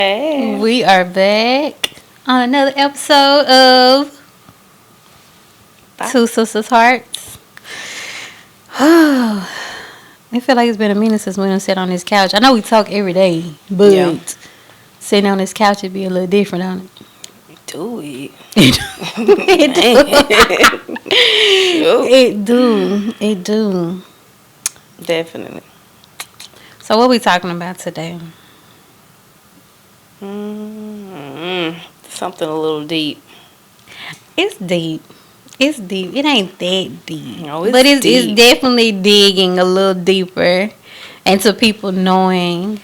Hey. We are back on another episode of Bye. Two Sisters Hearts. I feel like it's been a minute since we done sat on this couch. I know we talk every day, but Yeah. sitting on this couch would be a little different on it. Do it. It do. It do. Definitely. So what we talking about today? Something a little deep. It's deep. It's deep. It ain't that deep. No, it's but it's deep. definitely digging a little deeper into people knowing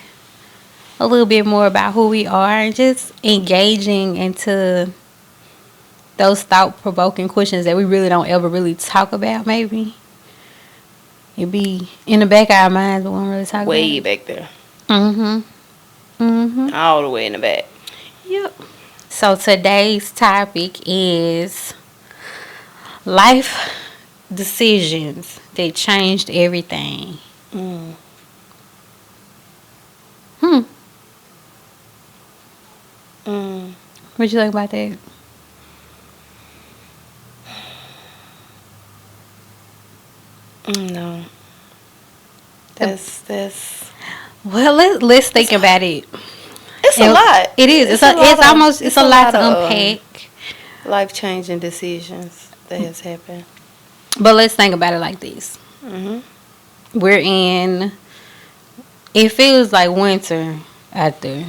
a little bit more about who we are and just engaging into those thought-provoking questions that we really don't ever really talk about, maybe. It be in the back of our minds, but we don't really talk about Way it. back there. Mm-hmm. All the way in the back. Yep. So today's topic is life decisions that changed everything. Mm. What you think about that? No. That's Well, let's think about it. it's a lot. It is. It's a lot to unpack. Life-changing decisions that has happened. But let's think about it like this. Mhm. It feels like winter out there.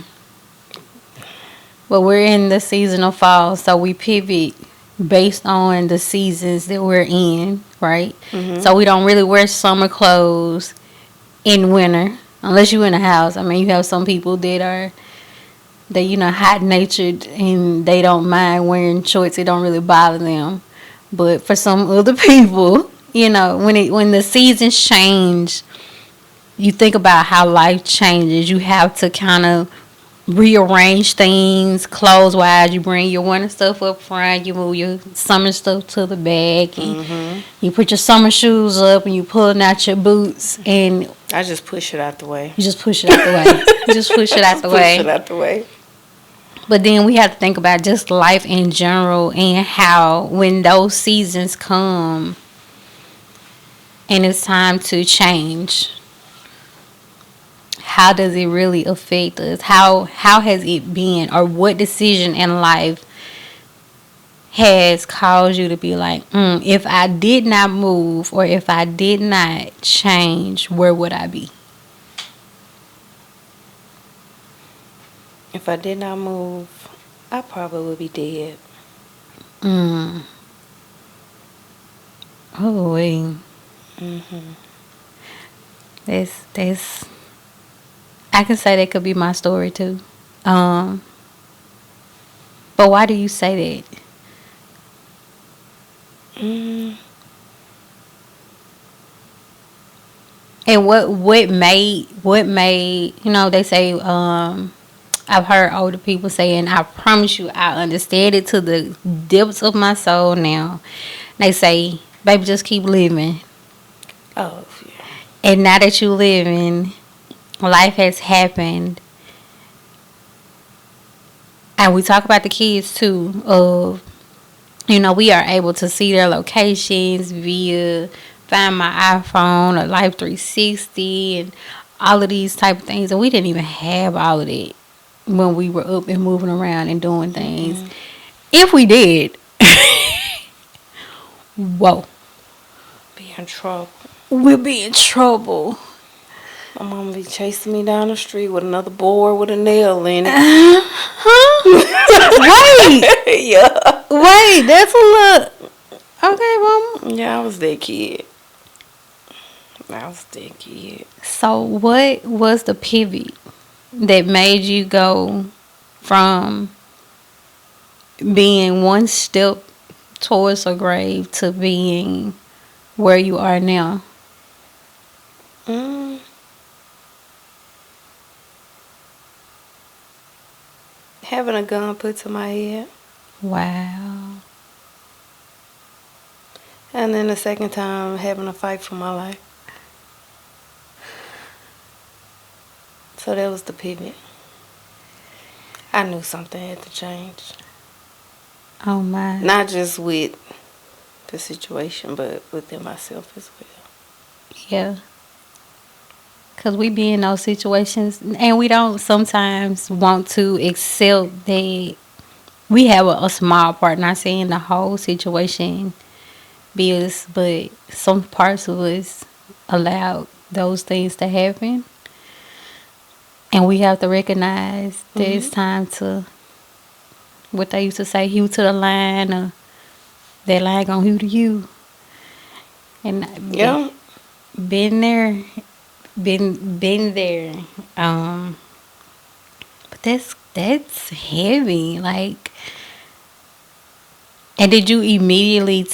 But we're in the season of fall, so we pivot based on the seasons that we're in, right? Mhm. So we don't really wear summer clothes in winter unless you're in a house. I mean, you have some people that are hot natured and they don't mind wearing shorts. It don't really bother them. But for some other people, when the seasons change, you think about how life changes. You have to kind of rearrange things clothes wise. You bring your winter stuff up front, you move your summer stuff to the back, and you put your summer shoes up and you pulling out your boots, and I just push it out the way. you just push it out the way. You just push it out the way. Push it out the way. But then we have to think about just life in general and how when those seasons come and it's time to change, how does it really affect us? How has it been, or what decision in life has caused you to be like, if I did not move or if I did not change, where would I be? If I did not move, I probably would be dead. Oh, wait. Mhm. That's I can say that could be my story too. But why do you say that? And what made they say I've heard older people saying, I promise you I understand it to the depths of my soul now. They say, baby, just keep living. Oh, yeah. And now that you living, life has happened. And we talk about the kids too, of we are able to see their locations via Find My iPhone or Life 360 and all of these type of things. And we didn't even have all of that when we were up and moving around and doing things. If we did, whoa. Be in trouble. We'll be in trouble. My mama be chasing me down the street with another board with a nail in it. Wait. Yeah. Wait, that's a little... Okay, mama. Yeah, I was that kid. So what was the pivot that made you go from being one step towards a grave to being where you are now? Having a gun put to my head. Wow. And then the second time, having a fight for my life. So that was the pivot. I knew something had to change. Oh my. Not just with the situation, but within myself as well. Yeah. Because we be in those situations and we don't sometimes want to accept that we have a small part, not saying the whole situation be us, but some parts of us allowed those things to happen. And we have to recognize that it's time to, what they used to say, hew to the line, or that line gonna hew to you. And Yeah. been there, been there. But that's heavy. Like, and did you immediately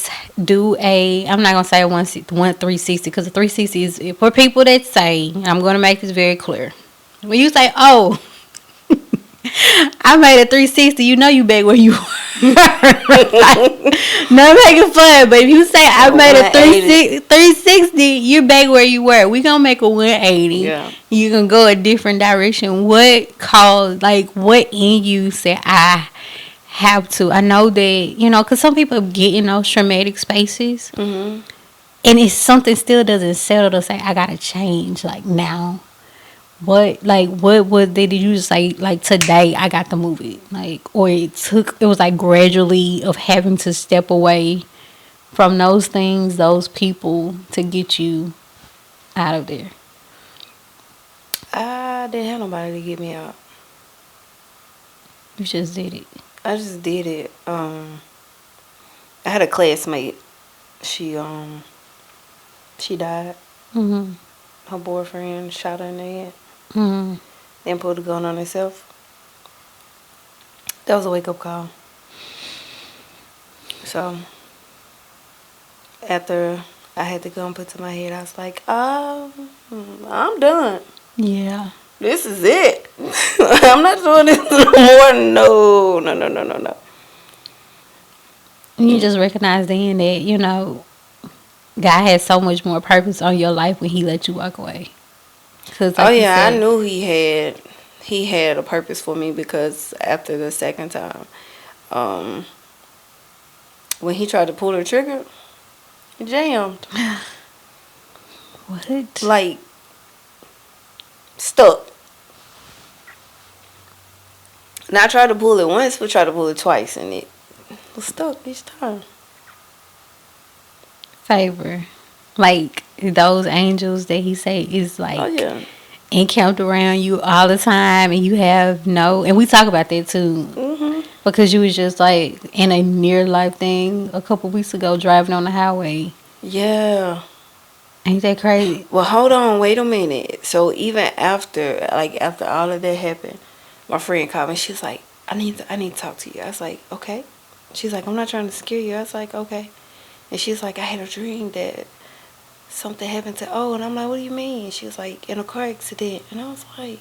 do a? I'm not gonna say one 360 because the 360 is for people that say. And I'm gonna make this very clear. When you say, "Oh, I made a 360," you know you back where you were. Like, not making fun, but if you say I made a 360, you're back where you were. We gonna make a 180. Yeah. You can go a different direction. What caused, like, what in you said I have to? I know that, because some people get in those traumatic spaces, Mm-hmm. and it's something still doesn't settle to say I gotta change, like, now. What did you just say, like, today I got to move it, like, or it was like gradually of having to step away from those things, those people, to get you out of there? I didn't have nobody to get me out. You just did it. I just did it. I had a classmate. She died. Mm-hmm. Her boyfriend shot her in the head. Mm-hmm. Then pulled a gun on herself. That was a wake-up call. So, after I had the gun put to my head, I was like, I'm done. Yeah. This is it. I'm not doing this no more. No. You just recognize then that, God has so much more purpose on your life when He let you walk away. 'Cause like you I said, knew he had a purpose for me, because after the second time, when he tried to pull the trigger, it jammed. What? Like, stuck. And I tried to pull it once, but tried to pull it twice, and it was stuck each time. Favor. Like, those angels that He say is like, Oh, yeah. encamped around you all the time, and you have and we talk about that too, Mm-hmm. because you was just like in a near life thing a couple weeks ago driving on the highway. Yeah. Ain't that crazy? Well, hold on, wait a minute. So even after all of that happened, my friend called me. She's like, I need to talk to you. I was like, okay. She's like, I'm not trying to scare you. I was like, okay. And she's like, I had a dream that something happened to and I'm like, what do you mean? She was like, in a car accident. And I was like,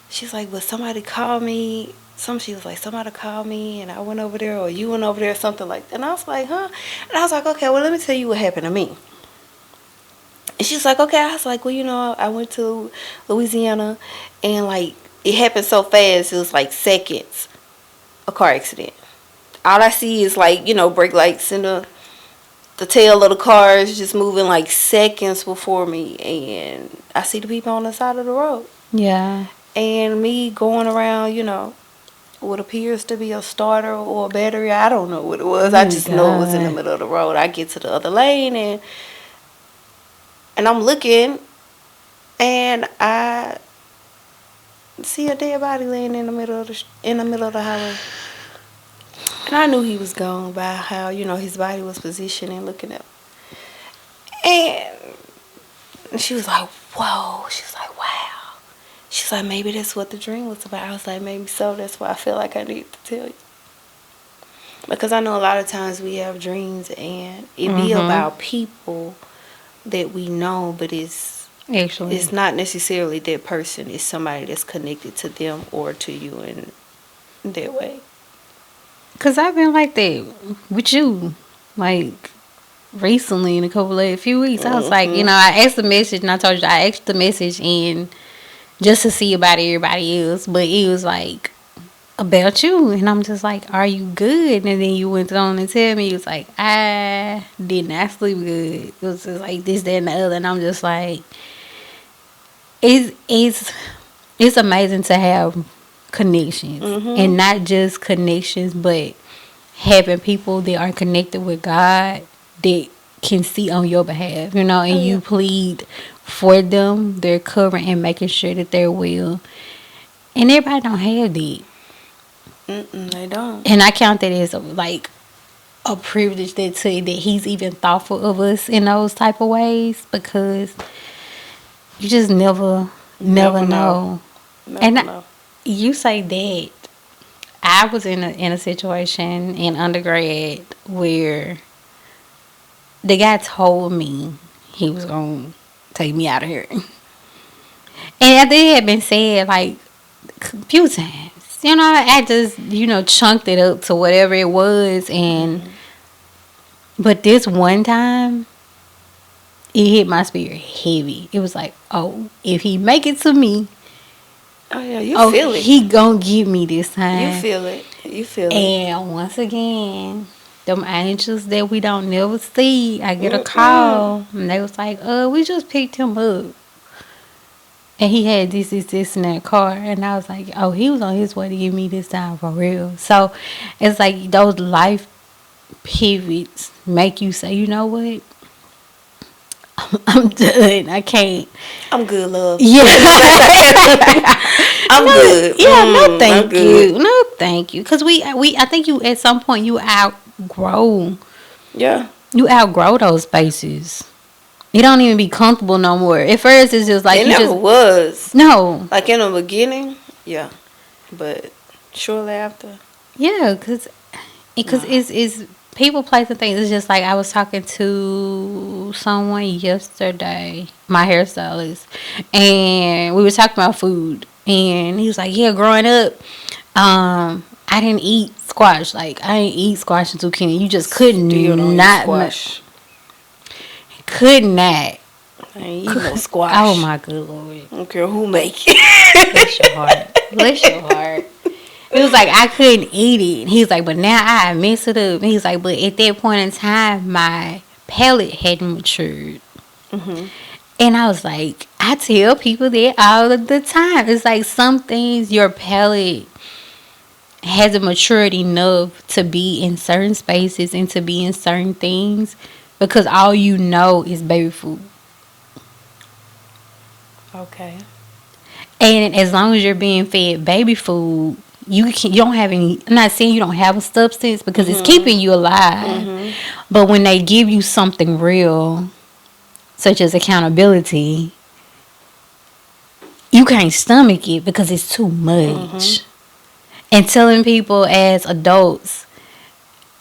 she's like, but somebody called me. She was like, somebody called me and I went over there, or you went over there, or something like that. And I was like, huh? And I was like, okay, well, let me tell you what happened to me. And she was like, okay. I was like, well, I went to Louisiana, and like, it happened so fast, it was like seconds, a car accident. All I see is like, brake lights and the tail of the car is just moving like seconds before me, and I see the people on the side of the road. Yeah. And me going around, what appears to be a starter or a battery. I don't know what it was. I just know it was in the middle of the road. I get to the other lane, and I'm looking, and I see a dead body laying in the middle of the highway. And I knew he was gone by how, his body was positioned and looking up. And she was like, whoa. She's like, wow. She's like, maybe that's what the dream was about. I was like, maybe so. That's why I feel like I need to tell you. Because I know a lot of times we have dreams, and it be about people that we know, but it's not necessarily that person. It's somebody that's connected to them or to you in that way. Cause I've been like that with you, like recently in a few weeks. I was like, I asked the message, and I told you I asked the message in just to see about everybody else, but it was like about you. And I'm just like, are you good? And then you went on and tell me, you was like, I did not sleep good. It was just like this, that, and the other. And I'm just like, it's amazing to have connections. And not just connections, but having people that are connected with God that can see on your behalf, and you plead for them, their covering, and making sure that they're well. And everybody don't have that. They don't. And I count that as a privilege that he's even thoughtful of us in those type of ways, because you just never know. You say that. I was in a situation in undergrad where the guy told me he was gonna take me out of here, and after it had been said like a few times, I just chunked it up to whatever it was, and but this one time it hit my spirit heavy. It was like, oh, if he make it to me, oh yeah, you feel it. He gonna get me this time. You feel it. And once again, them angels that we don't never see, I get a call, and they was like, we just picked him up. And he had this in that car. And I was like, oh, he was on his way to get me this time for real. So it's like those life pivots make you say, you know what? I'm done. I can't. I'm good, love. Yeah. I'm good. Yeah, no thank you. No thank you. Because I think you, at some point, you outgrow. Yeah. You outgrow those spaces. You don't even be comfortable no more. At first, it's just like it never was. No. Like in the beginning, yeah. But shortly after. Yeah, because it's people, place, and things. It's just like I was talking to someone yesterday, my hairstylist, and we were talking about food, and he was like, yeah, growing up, I didn't eat squash. Like, I didn't eat squash and zucchini. You just couldn't not. Squash. Could not. I ain't eat no squash. Oh, my good Lord. I don't care who make it. Bless your heart. Bless your heart. It was like I couldn't eat it. He was like, but now I mess it up. He was like, but at that point in time, my palate hadn't matured. And I was like, I tell people that all of the time. It's like some things your palate hasn't matured enough to be in certain spaces and to be in certain things, because all you know is baby food. Okay. And as long as you're being fed baby food, you don't have any. I'm not saying you don't have a substance, because it's keeping you alive. But when they give you something real, such as accountability, you can't stomach it because it's too much. And telling people as adults,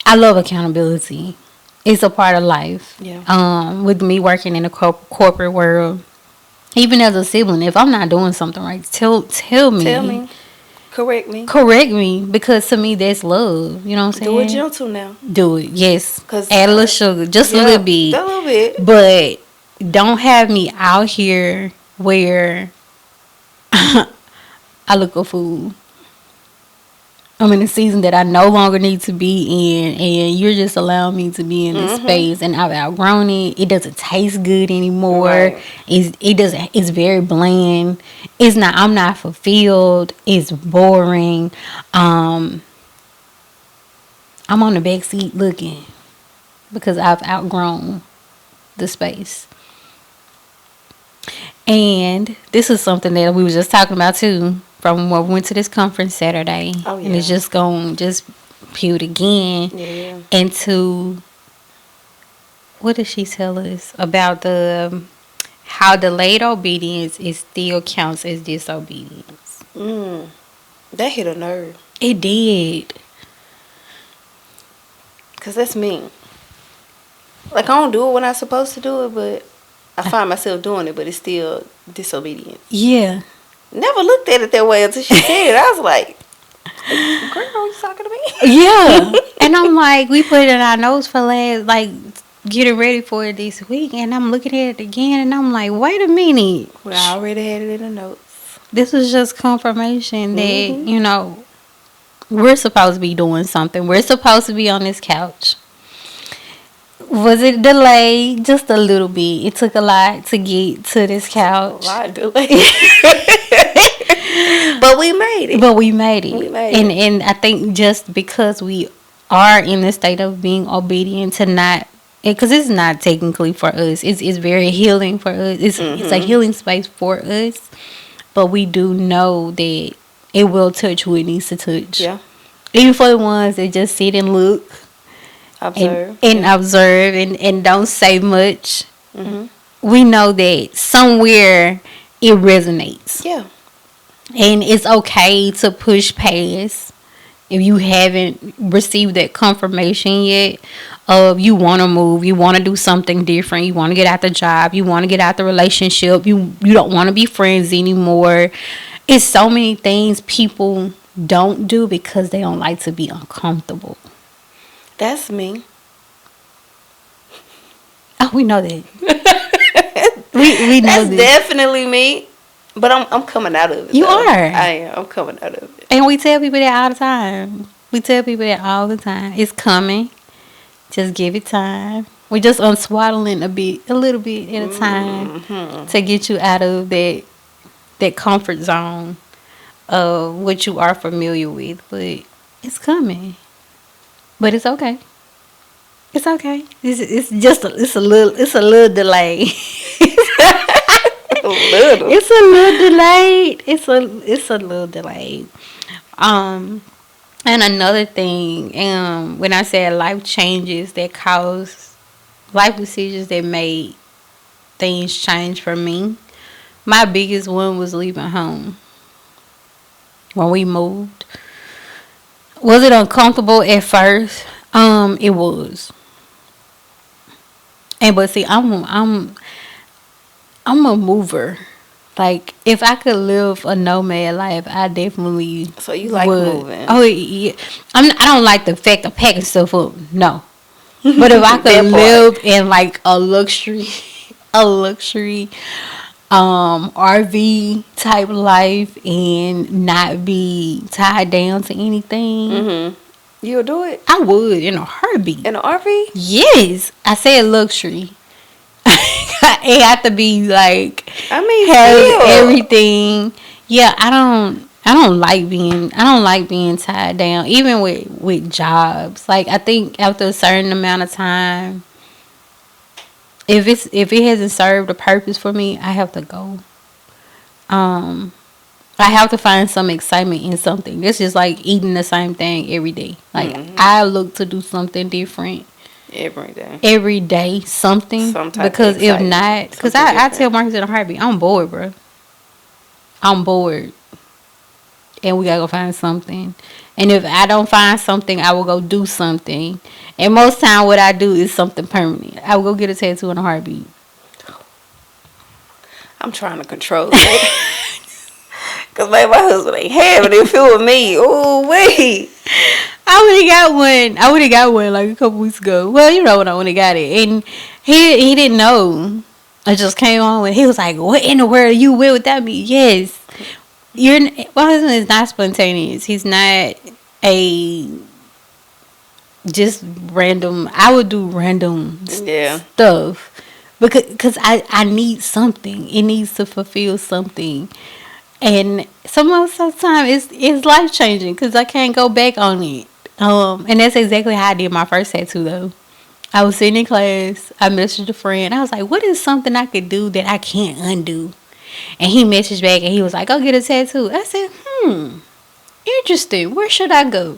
I love accountability. It's a part of life. Yeah. With me working in the corporate world, even as a sibling, if I'm not doing something right, tell me. Tell me. Correct me. Because to me, that's love. You know what I'm saying? Do what you want to now. Do it, yes. Add a little sugar, just a little bit. A little bit. But don't have me out here where I look a fool. I'm in a season that I no longer need to be in, and you're just allowing me to be in this space, and I've outgrown it. It doesn't taste good anymore. Right. It's very bland. I'm not fulfilled. It's boring. I'm on the back seat looking because I've outgrown the space. And this is something that we were just talking about too, from when we went to this conference Saturday. Oh, yeah. And it's just going peeled again into, what did she tell us about how delayed obedience still counts as disobedience? That hit a nerve. It did. Because that's me. Like, I don't do it when I'm supposed to do it, but I find myself doing it, but it's still disobedience. Yeah. Never looked at it that way until she said it. I was like, girl, you talking to me? Yeah. And I'm like, we put it in our notes for getting ready for it this week, and I'm looking at it again, and I'm like, wait a minute. Well, I already had it in the notes. This was just confirmation that, We're supposed to be doing something. We're supposed to be on this couch. Was it delayed? Just a little bit. It took a lot to get to this couch. A lot delayed. But we made it. But we made it. We made and it. and I think just because we are in the state of being obedient to not, because it's not technically for us. It's very healing for us. It's a healing space for us. But we do know that it will touch who it needs to touch. Yeah. Even for the ones that just sit and look Observe. and observe and don't say much. Mm-hmm. We know that somewhere it resonates. Yeah. And it's okay to push past if you haven't received that confirmation yet of you want to move, you want to do something different, you want to get out the job, you want to get out the relationship, you don't want to be friends anymore. It's so many things people don't do because they don't like to be uncomfortable. That's me. Oh, we know that. we know That's that. definitely me. But I'm coming out of it. You though. are. I am. I'm coming out of it. And we tell people that all the time. We tell people that all the time. It's coming. Just give it time. We're just unswaddling a little bit at a time to get you out of that comfort zone of what you are familiar with. But it's coming. But it's okay. It's okay. It's a little delay. A little. It's a little delayed. It's a little delayed. And another thing, when I said life changes that cause life decisions that made things change for me, my biggest one was leaving home. When we moved, was it uncomfortable at first? It was. But see, I'm a mover. Like, if I could live a nomad life, I definitely So you like would. moving. Oh, yeah. I don't like the fact of packing stuff up. No. But if I That could part. live in, like, a luxury RV type life and not be tied down to anything, You'll do it I would in a heartbeat. in an RV? Yes. I said luxury. It have to be like I mean, has still. everything. Yeah, I don't like being tied down, even with jobs. Like, I think after a certain amount of time, if it hasn't served a purpose for me, I have to go. I have to find some excitement in something. It's just like eating the same thing every day. Like, I look to do something different every day, something. Some type of Because if excitement, not, because something I different. tell Marcus in a heartbeat, I'm bored, bro. I'm bored, and we gotta go find something. And if I don't find something, I will go do something. And most time, what I do is something permanent. I will go get a tattoo in a heartbeat. I'm trying to control it. Because my husband ain't having it. Feel with me. Ooh, wait. I would have got one like a couple weeks ago. Well, you know when I would have got it, and he didn't know. I just came on with. He was like, "What in the world are you with without me?" Yes, my husband is not spontaneous. He's not a just random. I would do random stuff because I need something. It needs to fulfill something. And sometimes it's life changing because I can't go back on it. And that's exactly how I did my first tattoo though. I was sitting in class. I messaged a friend. I was like, "What is something I could do that I can't undo?" And he messaged back and he was like, "Go get a tattoo." I said, interesting. Where should I go?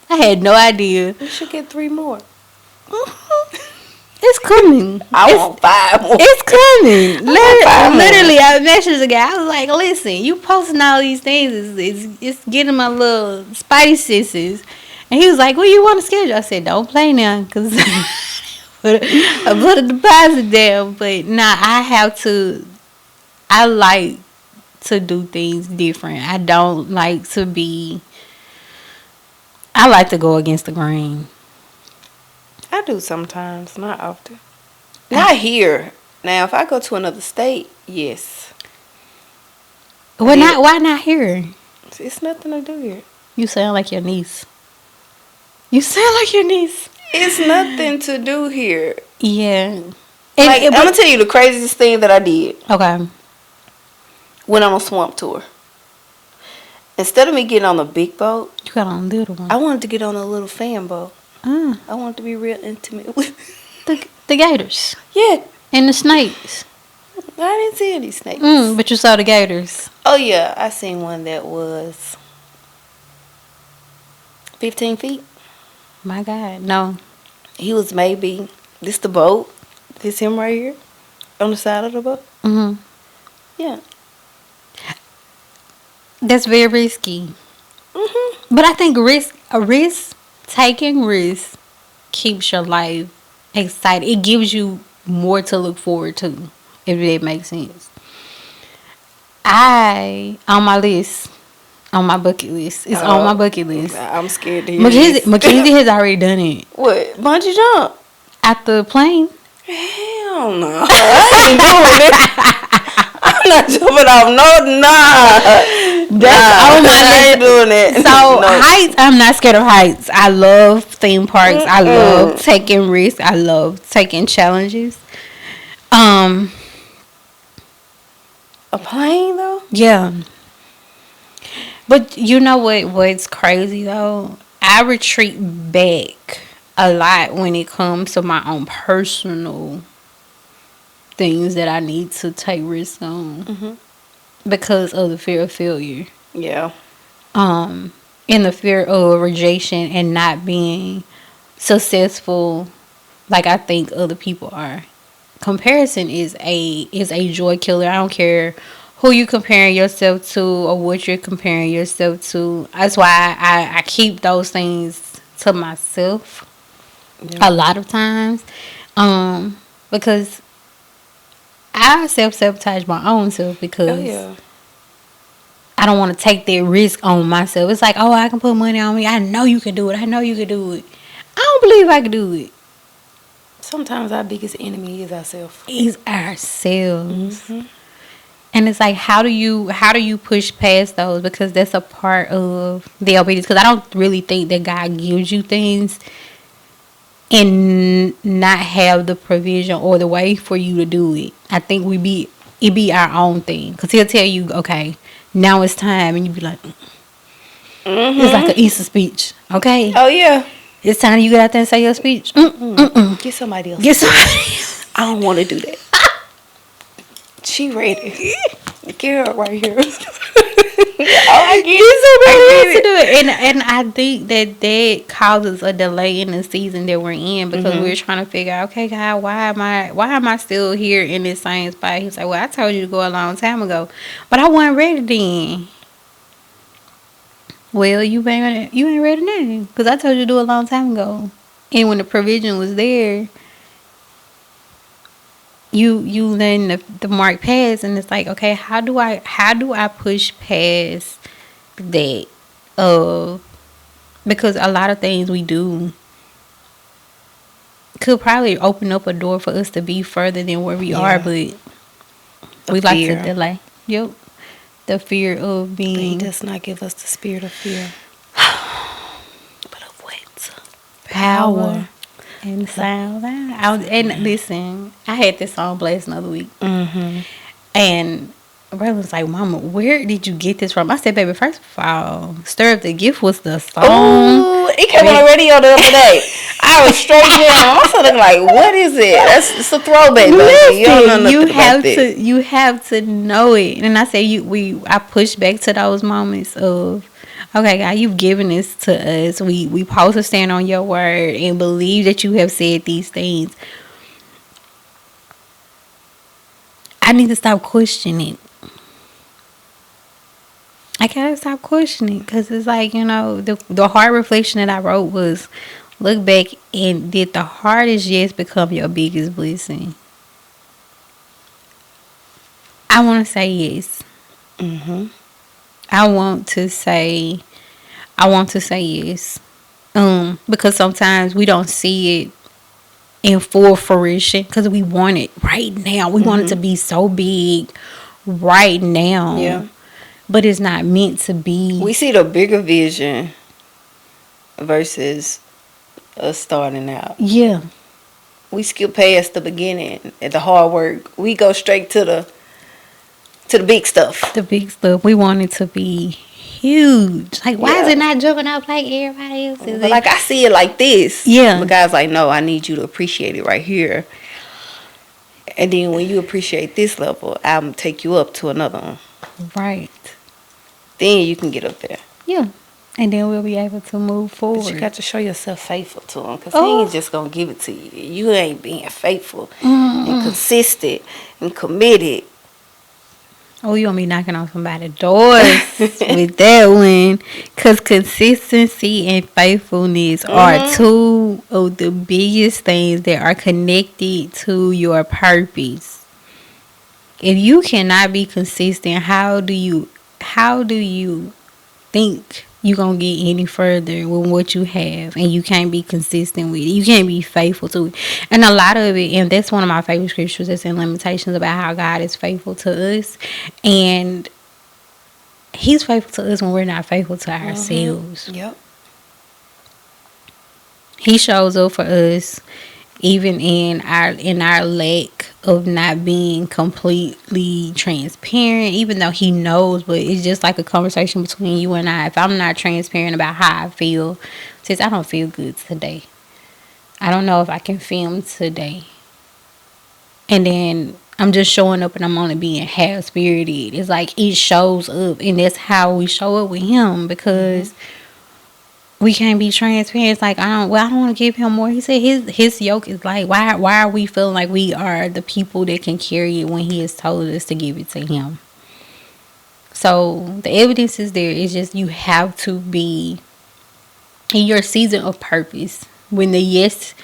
I had no idea. You should get 3 more. It's coming. I want 5 more. It's coming. more. Literally, I messaged the guy. I was like, "Listen, you posting all these things it's getting my little spidey senses." And he was like, "Well, you want to schedule?" I said, "Don't play now, cause I put a deposit down." But nah, I like to do things different. I don't like to be. I like to go against the grain. I do sometimes, not often. Not here. Now, if I go to another state, yes. Why not here? It's nothing to do here. You sound like your niece. You sound like your niece. It's nothing to do here. Yeah. Like, I'm gonna tell you the craziest thing that I did. Okay. Went on a swamp tour. Instead of me getting on a big boat, You got on a little one. I wanted to get on a little fan boat. Ah, I wanted to be real intimate with. the gators Yeah, and the snakes. I didn't see any snakes. But you saw the gators. Oh yeah, I seen one that was 15 feet. My God, no. He was maybe this the boat. This him right here on the side of the boat. Mm-hmm. Yeah. That's very risky. Mm-hmm. But I think taking risk keeps your life excited. It gives you more to look forward to, if that makes sense. On my list, on my bucket list. It's on my bucket list. I'm scared to hear this. Mackenzie has already done it. What? Bungee jump? At the plane. Hell no. I ain't doing it. I'm not jumping off. No, nah. That's on my I ain't list. doing it. So No. heights, I'm not scared of heights. I love theme parks. I love taking risks. I love taking challenges. A plane though? Yeah. But you know what's crazy though? I retreat back a lot when it comes to my own personal things that I need to take risks on because of the fear of failure. Yeah. And the fear of rejection and not being successful like I think other people are. Comparison is a joy killer. I don't care who you comparing yourself to or what you're comparing yourself to. That's why I keep those things to myself a lot of times. Because I self-sabotage my own self because I don't want to take that risk on myself. It's like, oh, I can put money on me. I know you can do it. I know you can do it. I don't believe I can do it. Sometimes our biggest enemy is ourselves. Is ourselves. And it's like, how do you push past those? Because that's a part of the obedience. Because I don't really think that God gives you things and not have the provision or the way for you to do it. I think it be our own thing. Because he'll tell you, okay, now it's time. And you be like, it's like an Easter speech. Okay. Oh yeah. It's time you get out there and say your speech. Get somebody else. Get somebody else. I don't want to do that. She ready. Get her right here. I Get somebody else to do it. And I think that causes a delay in the season that we're in because we're trying to figure out, okay, God, why am I still here in this same spot? He's like, well, I told you to go a long time ago, but I wasn't ready then. Well, you ain't ready now because I told you to do it a long time ago. And when the provision was there, you letting the mark pass, and it's like, okay, how do I push past that? Because a lot of things we do could probably open up a door for us to be further than where we are, but we like to delay. Yep. The fear of being. He does not give us the spirit of fear, but of what? Power. And sound. And listen, I had this song blast another week. And brother was like, Mama, where did you get this from? I said, baby, first of all, Stir Up the Gift was the song. Ooh, it came on the radio the other day. I was straight down. I was looking like, what is it? It's a throwback, baby. You don't know nothing about that. You have to know it. And I said, I pushed back to those moments of, okay, God, you've given this to us. We supposed to stand on your word and believe that you have said these things. I need to stop questioning. I gotta stop questioning because it's like, the hard reflection that I wrote was, look back and did the hardest yes become your biggest blessing? I want to say yes. I want to say yes. Because sometimes we don't see it in full fruition because we want it right now. We want it to be so big right now. Yeah. but it's not meant to be. We see the bigger vision versus us starting out. Yeah. We skip past the beginning and the hard work. We go straight to the big stuff. The big stuff. We want it to be huge. Like, why is Yeah. it not jumping up like everybody else? Is But it? like I see it like this. Yeah. But God's like, no, I need you to appreciate it right here. And then when you appreciate this level, I'm take you up to another one. Right. Then you can get up there. Yeah. And then we'll be able to move forward. But you got to show yourself faithful to him, because Oh. he ain't just going to give it to you. You ain't being faithful and consistent and committed. Oh, you want me knocking on somebody's doors with that one. Because consistency and faithfulness are two of the biggest things that are connected to your purpose. If you cannot be consistent, how do you think you're going to get any further with what you have, and you can't be consistent with it? You can't be faithful to it. And a lot of it, and that's one of my favorite scriptures, that's in Lamentations, about how God is faithful to us, and he's faithful to us when we're not faithful to ourselves. Yep. He shows up for us even in our lack of not being completely transparent, even though he knows. But it's just like a conversation between you and I. If I'm not transparent about how I feel, since I don't feel good today, I don't know if I can film today, and then I'm just showing up and I'm only being half spirited, it's like it shows up. And that's how we show up with him, because we can't be transparent. It's like, I don't want to give him more. He said his yoke is light. Why are we feeling like we are the people that can carry it when he has told us to give it to him? So the evidence is there. It's just, you have to be in your season of purpose. When the yes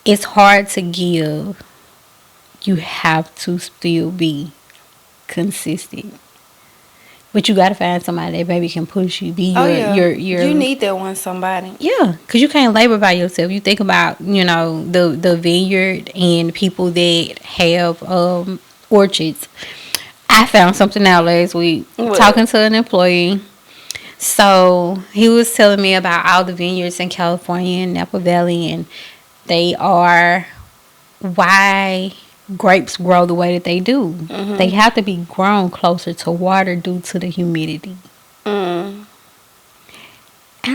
is hard to give, you have to still be consistent. But you gotta find somebody that maybe can push you. Be your You need that one somebody. Yeah, because you can't labor by yourself. You think about, the vineyard and people that have orchards. I found something out last week. What? Talking to an employee. So he was telling me about all the vineyards in California and Napa Valley, and they are why grapes grow the way that they do. They have to be grown closer to water due to the humidity. I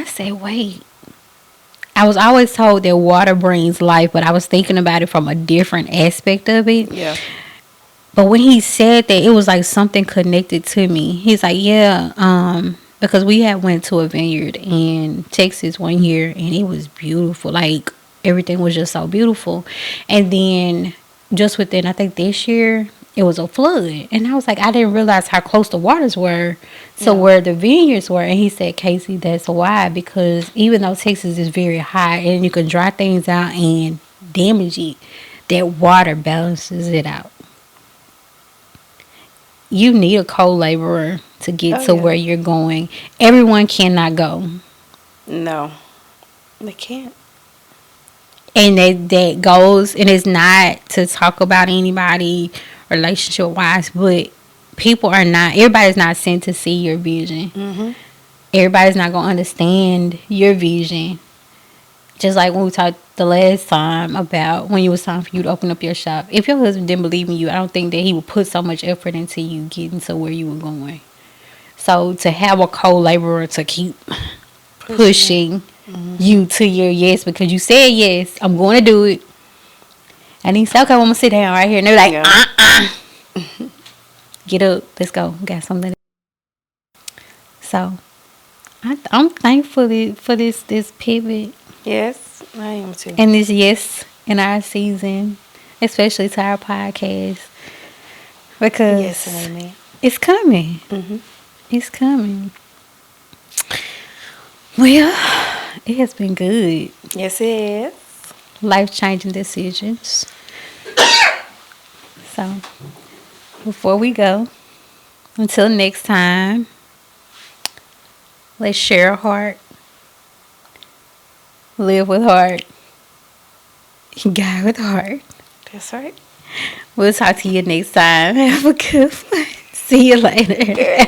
said, wait. I was always told that water brings life, but I was thinking about it from a different aspect of it. Yeah. But when he said that, it was like something connected to me. He's like, yeah, because we had went to a vineyard in Texas one year, and it was beautiful. Like, everything was just so beautiful. And then just within, I think this year, it was a flood. And I was like, I didn't realize how close the waters were to where the vineyards were. And he said, Casey, that's why. Because even though Texas is very high and you can dry things out and damage it, that water balances it out. You need a co-laborer to get to where you're going. Everyone cannot go. No, they can't. And that goes, and it's not to talk about anybody relationship wise, but everybody's not sent to see your vision. Everybody's not gonna understand your vision. Just like when we talked the last time about when it was time for you to open up your shop. If your husband didn't believe in you, I don't think that he would put so much effort into you getting to where you were going. So to have a co-laborer to keep pushing you to your yes, because you said yes, I'm going to do it. And he said, okay, I'm going to sit down right here. And they're like, get up, let's go. Got something. So I'm thankful for this pivot. Yes, I am too. And this yes in our season, especially to our podcast, because Yes and amen. it's coming. It's coming. Well, it has been good. Yes, it is. Life-changing decisions. So, before we go, until next time, let's share a heart. Live with heart. God with heart. That's right. We'll talk to you next time. Have a good one. See you later.